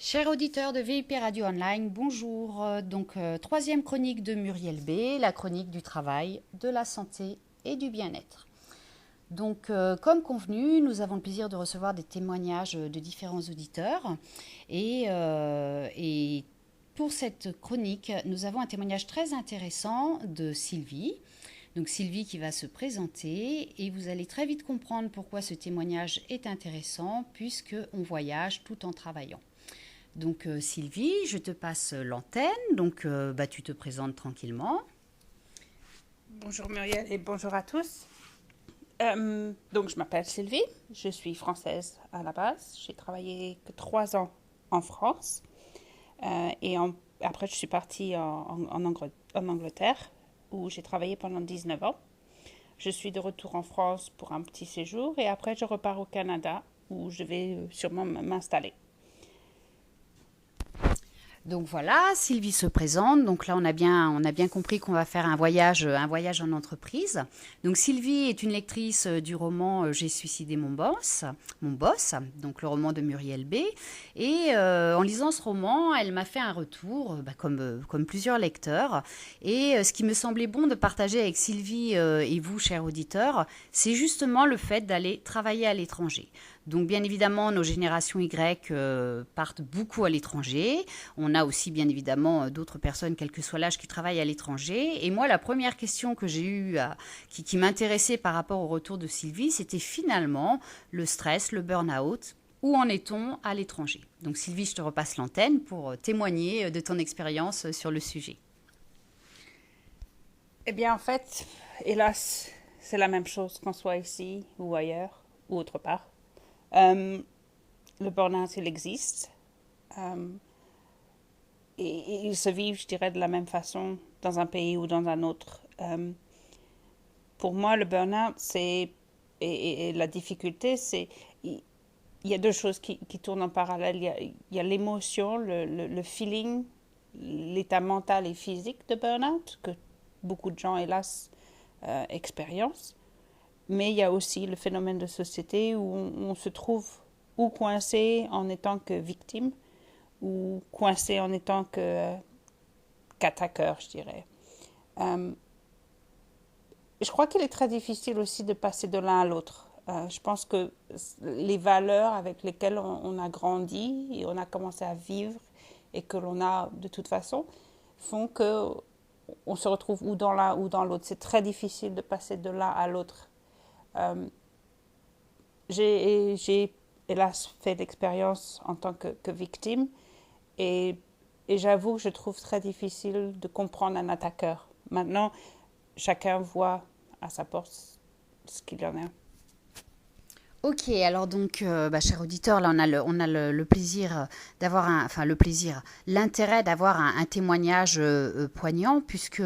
Chers auditeurs de VIP Radio Online, bonjour. Troisième chronique de Muriel B, la chronique du travail, de la santé et du bien-être. Comme convenu, nous avons le plaisir de recevoir des témoignages de différents auditeurs. Et pour cette chronique, nous avons un témoignage très intéressant de Sylvie. Donc Sylvie qui va se présenter et vous allez très vite comprendre pourquoi ce témoignage est intéressant puisqu'on voyage tout en travaillant. Sylvie, je te passe l'antenne, tu te présentes tranquillement. Bonjour Muriel et bonjour à tous. Je m'appelle Sylvie, je suis française à la base. J'ai travaillé que 3 ans en France après je suis partie en Angleterre où j'ai travaillé pendant 19 ans. Je suis de retour en France pour un petit séjour et après je repars au Canada où je vais sûrement m'installer. Donc voilà, Sylvie se présente. Donc là, on a bien compris qu'on va faire un voyage en entreprise. Donc Sylvie est une lectrice du roman J'ai suicidé mon boss, donc le roman de Muriel B. Et en lisant ce roman, elle m'a fait un retour, comme plusieurs lecteurs. Et ce qui me semblait bon de partager avec Sylvie et vous, chers auditeurs, c'est justement le fait d'aller travailler à l'étranger. Donc bien évidemment, nos générations Y partent beaucoup à l'étranger. On a aussi bien évidemment d'autres personnes, quel que soit l'âge, qui travaillent à l'étranger. Et moi, la première question que j'ai eue, qui m'intéressait par rapport au retour de Sylvie, c'était finalement le stress, le burn-out. Où en est-on à l'étranger? Donc Sylvie, je te repasse l'antenne pour témoigner de ton expérience sur le sujet. Eh bien en fait, hélas, c'est la même chose qu'on soit ici ou ailleurs ou autre part. Le burn-out, il existe. Et ils se vivent, je dirais, de la même façon dans un pays ou dans un autre. Pour moi, le burn-out, et la difficulté, il y a deux choses qui tournent en parallèle. Il y a l'émotion, le feeling, l'état mental et physique de burn-out, que beaucoup de gens, hélas, expérimentent. Mais il y a aussi le phénomène de société où on se trouve ou coincé en étant que victime ou coincé en étant qu'attaqueur, je dirais. Je crois qu'il est très difficile aussi de passer de l'un à l'autre. Je pense que les valeurs avec lesquelles on a grandi et on a commencé à vivre et que l'on a de toute façon font qu'on se retrouve ou dans l'un ou dans l'autre. C'est très difficile de passer de l'un à l'autre. J'ai hélas fait l'expérience en tant que victime et j'avoue que je trouve très difficile de comprendre un attaqueur. Maintenant, chacun voit à sa porte ce qu'il en est. Ok, alors cher auditeur, là on a le plaisir d'avoir l'intérêt d'avoir un témoignage poignant, puisque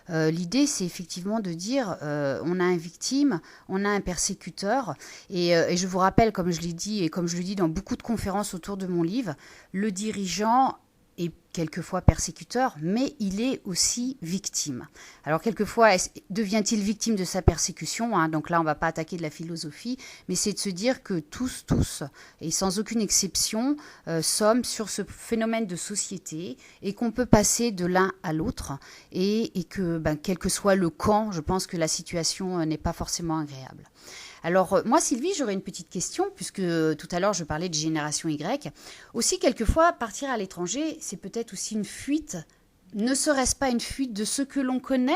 l'idée c'est effectivement de dire on a un victime, on a un persécuteur, et je vous rappelle, comme je l'ai dit et comme je le dis dans beaucoup de conférences autour de mon livre, le dirigeant est quelquefois persécuteur, mais il est aussi victime. Alors quelquefois, devient-il victime de sa persécution, hein? Donc là, on ne va pas attaquer de la philosophie, mais c'est de se dire que tous, et sans aucune exception, sommes sur ce phénomène de société et qu'on peut passer de l'un à l'autre et que, quel que soit le camp, je pense que la situation n'est pas forcément agréable. Alors, moi, Sylvie, j'aurais une petite question, puisque tout à l'heure, je parlais de génération Y. Aussi, quelquefois, partir à l'étranger, c'est peut-être aussi une fuite. Ne serait-ce pas une fuite de ce que l'on connaît,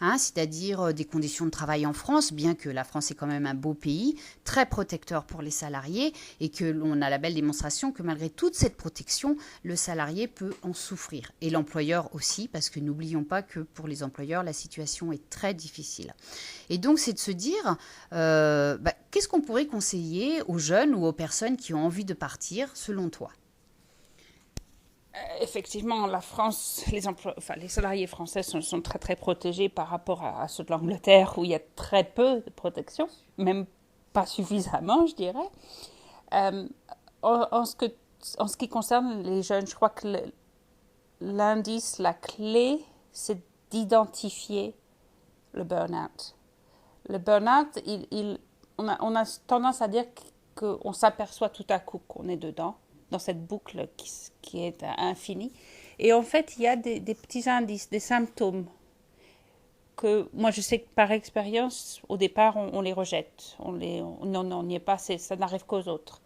hein, c'est-à-dire des conditions de travail en France, bien que la France est quand même un beau pays, très protecteur pour les salariés, et que l'on a la belle démonstration que malgré toute cette protection, le salarié peut en souffrir. Et l'employeur aussi, parce que n'oublions pas que pour les employeurs, la situation est très difficile. Et donc, c'est de se dire, qu'est-ce qu'on pourrait conseiller aux jeunes ou aux personnes qui ont envie de partir, selon toi? Effectivement, la France, les salariés français sont très très protégés par rapport à ceux de l'Angleterre où il y a très peu de protection, même pas suffisamment, je dirais. Euh, en ce qui concerne les jeunes, je crois que l'indice, la clé, c'est d'identifier le burn-out. Le burn-out, on a tendance à dire qu'on s'aperçoit tout à coup qu'on est dedans. dans cette boucle qui est infinie. Et en fait, il y a des petits indices, des symptômes que moi je sais que par expérience, au départ, on les rejette. Non, on n'y est pas, ça n'arrive qu'aux autres.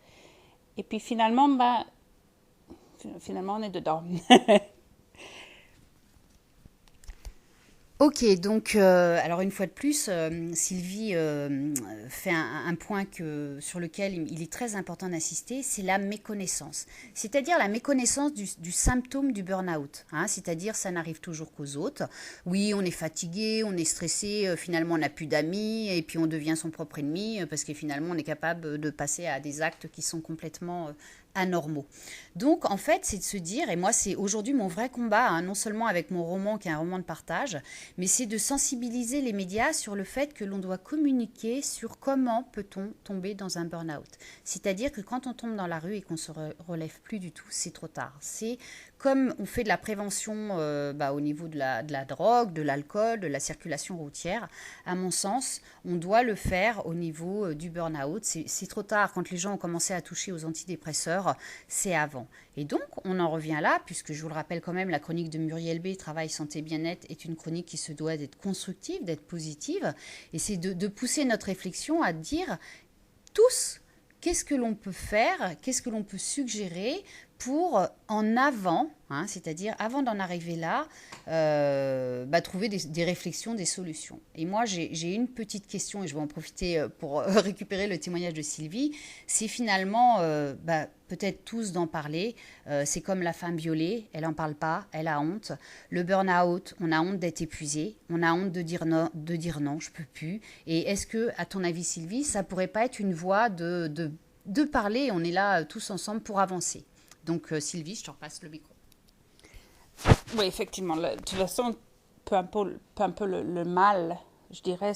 Et puis finalement, finalement, on est dedans. Ok, donc alors une fois de plus, Sylvie fait un point sur lequel il est très important d'insister, c'est la méconnaissance. C'est-à-dire la méconnaissance du symptôme du burn-out. Hein, c'est-à-dire ça n'arrive toujours qu'aux autres. Oui, on est fatigué, on est stressé, finalement on n'a plus d'amis, et puis on devient son propre ennemi, parce que finalement on est capable de passer à des actes qui sont complètement anormaux. Donc en fait c'est de se dire, et moi c'est aujourd'hui mon vrai combat, hein, non seulement avec mon roman qui est un roman de partage, mais c'est de sensibiliser les médias sur le fait que l'on doit communiquer sur comment peut-on tomber dans un burn-out. C'est-à-dire que quand on tombe dans la rue et qu'on ne se relève plus du tout, c'est trop tard. C'est comme on fait de la prévention au niveau de la drogue, de l'alcool, de la circulation routière. À mon sens, on doit le faire au niveau du burn-out. C'est trop tard. Quand les gens ont commencé à toucher aux antidépresseurs, c'est avant. Et donc, on en revient là, puisque je vous le rappelle quand même, la chronique de Muriel B, Travail, Santé, Bien-être, est une chronique qui se doit d'être constructive, d'être positive. Et c'est de pousser notre réflexion à dire tous, qu'est-ce que l'on peut faire, qu'est-ce que l'on peut suggérer pour en avant, hein, c'est-à-dire avant d'en arriver là, trouver des réflexions, des solutions. Et moi, j'ai une petite question, et je vais en profiter pour récupérer le témoignage de Sylvie. C'est finalement, peut-être tous d'en parler. C'est comme la femme violée, elle n'en parle pas, elle a honte. Le burn-out, on a honte d'être épuisé, on a honte de dire non, je peux plus. Et est-ce que, à ton avis, Sylvie, ça pourrait pas être une voie de parler, on est là tous ensemble pour avancer. Donc Sylvie, je te repasse le micro. Oui, effectivement. De toute façon, peu un peu le mal, je dirais,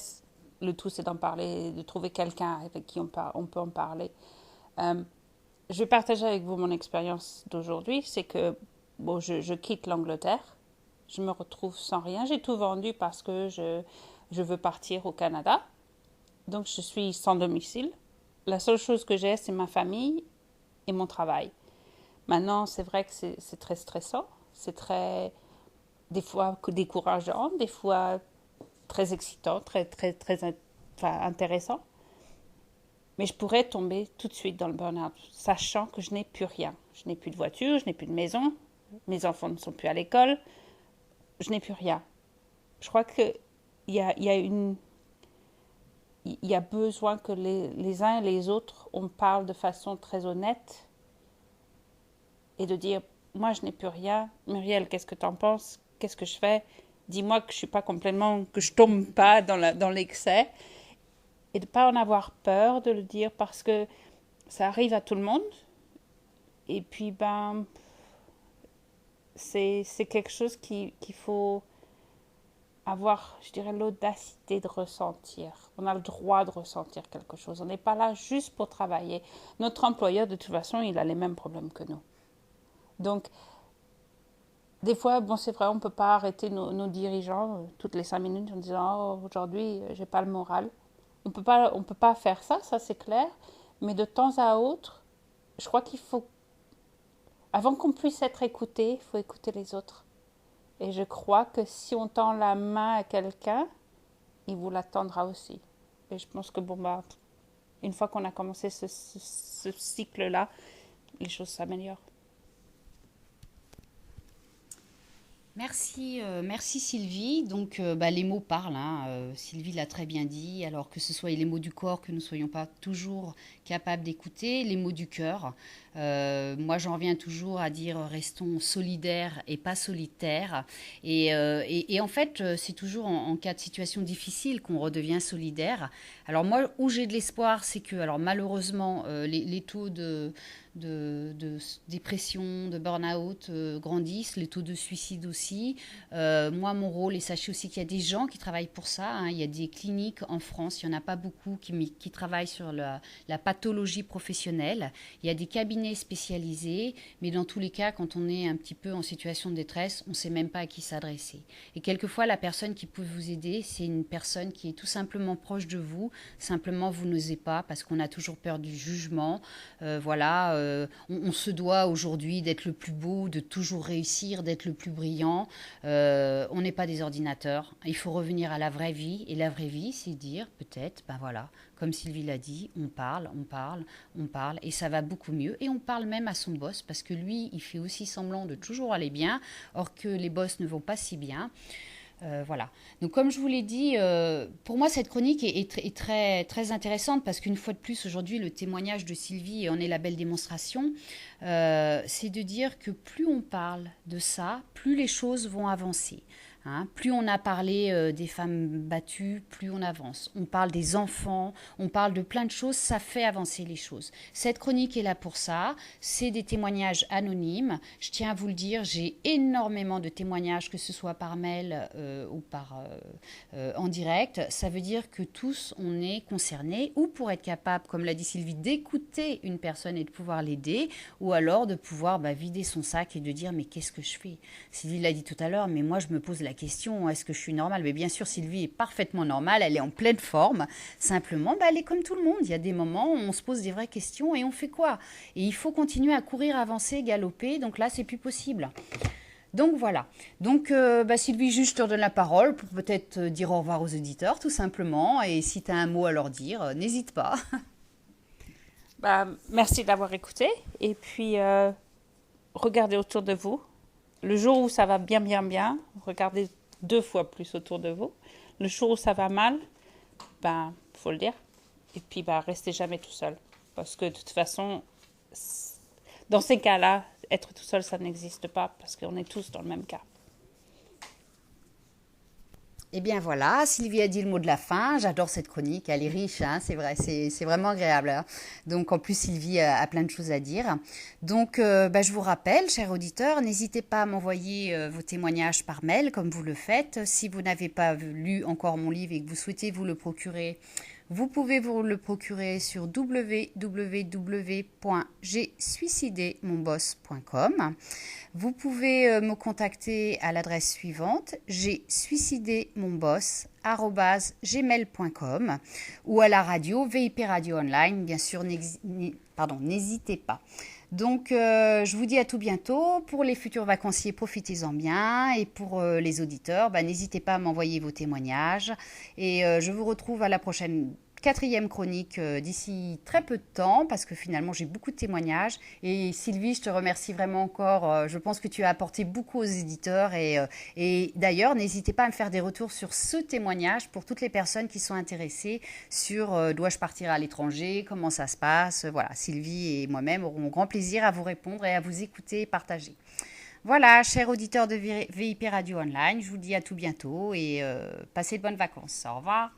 le tout c'est d'en parler, de trouver quelqu'un avec qui on peut en parler. Je vais partager avec vous mon expérience d'aujourd'hui. C'est que je quitte l'Angleterre. Je me retrouve sans rien. J'ai tout vendu parce que je veux partir au Canada. Donc, je suis sans domicile. La seule chose que j'ai, c'est ma famille et mon travail. Maintenant, c'est vrai que c'est très stressant. C'est des fois décourageant, des fois très excitant, intéressant. Mais je pourrais tomber tout de suite dans le burn-out, sachant que je n'ai plus rien. Je n'ai plus de voiture, je n'ai plus de maison, mes enfants ne sont plus à l'école, je n'ai plus rien. Je crois qu'il y a besoin que les uns et les autres, on parle de façon très honnête et de dire, moi je n'ai plus rien, Muriel, qu'est-ce que tu en penses, qu'est-ce que je fais, dis-moi que je suis pas complètement, que je tombe pas dans l'excès, et de pas en avoir peur de le dire parce que ça arrive à tout le monde, et puis c'est quelque chose qu'il faut avoir, je dirais, l'audacité de ressentir. On a le droit de ressentir quelque chose. On n'est pas là juste pour travailler. Notre employeur, de toute façon, il a les mêmes problèmes que nous. Donc, des fois, c'est vrai, on ne peut pas arrêter nos dirigeants toutes les 5 minutes en disant « Oh, aujourd'hui, j'ai pas le moral ». On peut pas faire ça c'est clair. Mais de temps à autre, je crois qu'il faut, avant qu'on puisse être écouté, il faut écouter les autres. Et je crois que si on tend la main à quelqu'un, il vous la tendra aussi. Et je pense que une fois qu'on a commencé ce cycle-là, les choses s'améliorent. Merci Sylvie. Donc les mots parlent, hein. Sylvie l'a très bien dit. Alors que ce soit les mots du corps que nous ne soyons pas toujours capables d'écouter, les mots du cœur. Moi j'en reviens toujours à dire restons solidaires et pas solitaires. Et en fait c'est toujours en cas de situation difficile qu'on redevient solidaire. Alors moi où j'ai de l'espoir, c'est que alors malheureusement les taux de dépression, de burn-out grandissent, les taux de suicide aussi. Moi, mon rôle, et sachez aussi qu'il y a des gens qui travaillent pour ça, hein, il y a des cliniques en France, il n'y en a pas beaucoup qui travaillent sur la pathologie professionnelle. Il y a des cabinets cabinet spécialisé, mais dans tous les cas, quand on est un petit peu en situation de détresse, on ne sait même pas à qui s'adresser. Et quelquefois, la personne qui peut vous aider, c'est une personne qui est tout simplement proche de vous. Simplement, vous n'osez pas parce qu'on a toujours peur du jugement. On se doit aujourd'hui d'être le plus beau, de toujours réussir, d'être le plus brillant. On n'est pas des ordinateurs. Il faut revenir à la vraie vie. Et la vraie vie, c'est dire peut-être, comme Sylvie l'a dit, on parle, et ça va beaucoup mieux. Et on parle même à son boss, parce que lui, il fait aussi semblant de toujours aller bien, or que les boss ne vont pas si bien. Voilà. Donc, comme je vous l'ai dit, pour moi, cette chronique est très, très intéressante, parce qu'une fois de plus, aujourd'hui, le témoignage de Sylvie en est la belle démonstration. C'est de dire que plus on parle de ça, plus les choses vont avancer. Plus on a parlé des femmes battues, plus on avance. On parle des enfants, on parle de plein de choses, ça fait avancer les choses. Cette chronique est là pour ça, c'est des témoignages anonymes. Je tiens à vous le dire, j'ai énormément de témoignages, que ce soit par mail ou en direct. Ça veut dire que tous, on est concernés, ou pour être capable, comme l'a dit Sylvie, d'écouter une personne et de pouvoir l'aider, ou alors de pouvoir vider son sac et de dire mais qu'est-ce que je fais? Sylvie l'a dit tout à l'heure, mais moi je me pose la question, est-ce que je suis normale? Mais bien sûr, Sylvie est parfaitement normale, elle est en pleine forme. Simplement, elle est comme tout le monde. Il y a des moments où on se pose des vraies questions et on fait quoi? Et il faut continuer à courir, avancer, galoper. Donc là, c'est plus possible. Donc voilà. Donc Sylvie, juste je te redonne la parole pour peut-être dire au revoir aux auditeurs, tout simplement. Et si tu as un mot à leur dire, n'hésite pas. Merci d'avoir écouté. Et puis, regardez autour de vous. Le jour où ça va bien, bien, bien, regardez 2 fois plus autour de vous. Le jour où ça va mal, faut le dire. Et puis, restez jamais tout seul. Parce que de toute façon, dans ces cas-là, être tout seul, ça n'existe pas. Parce qu'on est tous dans le même cas. Eh bien voilà, Sylvie a dit le mot de la fin. J'adore cette chronique, elle est riche, c'est vrai, c'est vraiment agréable. Donc en plus, Sylvie a plein de choses à dire. Donc je vous rappelle, chers auditeurs, n'hésitez pas à m'envoyer vos témoignages par mail, comme vous le faites. Si vous n'avez pas lu encore mon livre et que vous souhaitez vous le procurer, vous pouvez vous le procurer sur www.jsuicidémonboss.com. Vous pouvez me contacter à l'adresse suivante, jsuicidémonboss@gmail.com, ou à la radio, VIP Radio Online, bien sûr, n'hésitez pas. Donc, je vous dis à tout bientôt. Pour les futurs vacanciers, profitez-en bien. Et pour les auditeurs, n'hésitez pas à m'envoyer vos témoignages. Et je vous retrouve à la prochaine 4e chronique d'ici très peu de temps, parce que finalement, j'ai beaucoup de témoignages. Et Sylvie, je te remercie vraiment encore. Je pense que tu as apporté beaucoup aux éditeurs. Et d'ailleurs, n'hésitez pas à me faire des retours sur ce témoignage pour toutes les personnes qui sont intéressées sur dois-je partir à l'étranger, comment ça se passe. Voilà, Sylvie et moi-même aurons grand plaisir à vous répondre et à vous écouter et partager. Voilà, chers auditeurs de VIP Radio Online, je vous dis à tout bientôt et passez de bonnes vacances. Au revoir.